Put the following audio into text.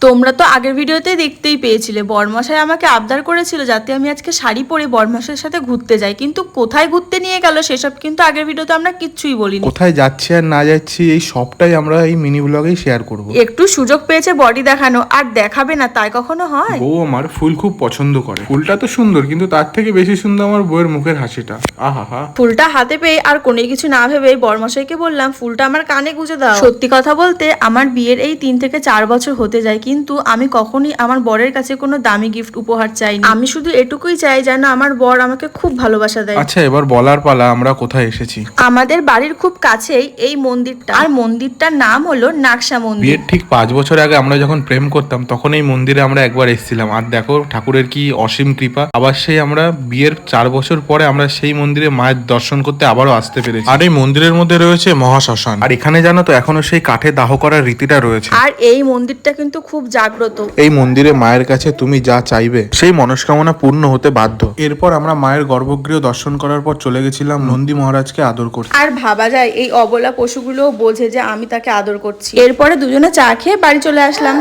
তোমরা তো আগের ভিডিওতে দেখতেই পেয়েছিলে বরমশাই আমাকে আবদার করেছিল যাতে আমি আজকে শাড়ি পরে বরমশাইয়ের সাথে ঘুরতে যাই, কিন্তু কোথায় ঘুরতে নিয়ে গেল সেসব কিন্তু আগের ভিডিওতে আমরা কিচ্ছুই বলিনি। কোথায় যাচ্ছি আর না যাচ্ছি এই সবটাই আমরা এই মিনি ব্লগেই শেয়ার করব। একটু সুযোগ পেয়েছে বডি দেখানো আর দেখাবে না তাই কখনো হয়? বউ আমার ফুল খুব পছন্দ করে। ফুলটা তো সুন্দর, কিন্তু তার থেকে বেশি সুন্দর আমার বউয়ের মুখের হাসিটা। আহা। ফুলটা হাতে পেয়ে আর কোনো কিছু না ভেবে বরমশাইকে বললাম ফুলটা আমার কানে গুঁজে দাও। সত্যি কথা বলতে আমার বিয়ের এই 3 থেকে 4 বছর হতে যায়, কিন্তু আমি কখনই আমার বরের কাছে কোনো দামি গিফট উপহার চাইনি। আমি শুধু এটুকুই চাই যেন আমার বর আমাকে খুব ভালোবাসা দেয়। আচ্ছা, এবার বলার পালা আমরা কোথায় এসেছি। আমাদের বাড়ির খুব কাছেই এই মন্দিরটা, আর মন্দিরটার নাম হলো নাকশা মন্দির। বিয়ের ঠিক 5 বছর আগে আমরা যখন প্রেম করতাম তখন এই মন্দিরে আমরা একবার এসেছিলাম, আর দেখো ঠাকুরের কি অসীম কৃপা, আবার সেই আমরা বিয়ের 4 বছর পরে আমরা সেই মন্দিরে মায়ের দর্শন করতে আবারও আসতে পেরেছি। আর এই মন্দিরের মধ্যে রয়েছে মহাশ্মশান, আর এখানে জানো তো এখনো সেই কাঠে দাহ করার রীতিটা রয়েছে। আর এই মন্দিরটা কিন্তু খুব জাগ্রত। এই মন্দিরে মায়ের কাছে তুমি যা চাইবে সেই মনস্কামনা পূর্ণ হতে বাধ্য। এরপর আমরা মায়ের গর্ভগৃহ দর্শন করার পর চলে গেছিলাম নন্দী মহারাজকে আদর করতে। আর ভাবা যায় এই অবলা পশুগুলো বোঝে যে আমি তাকে আদর করছি। এরপরে দুজনে চা খেয়ে বাড়ি চলে আসলাম।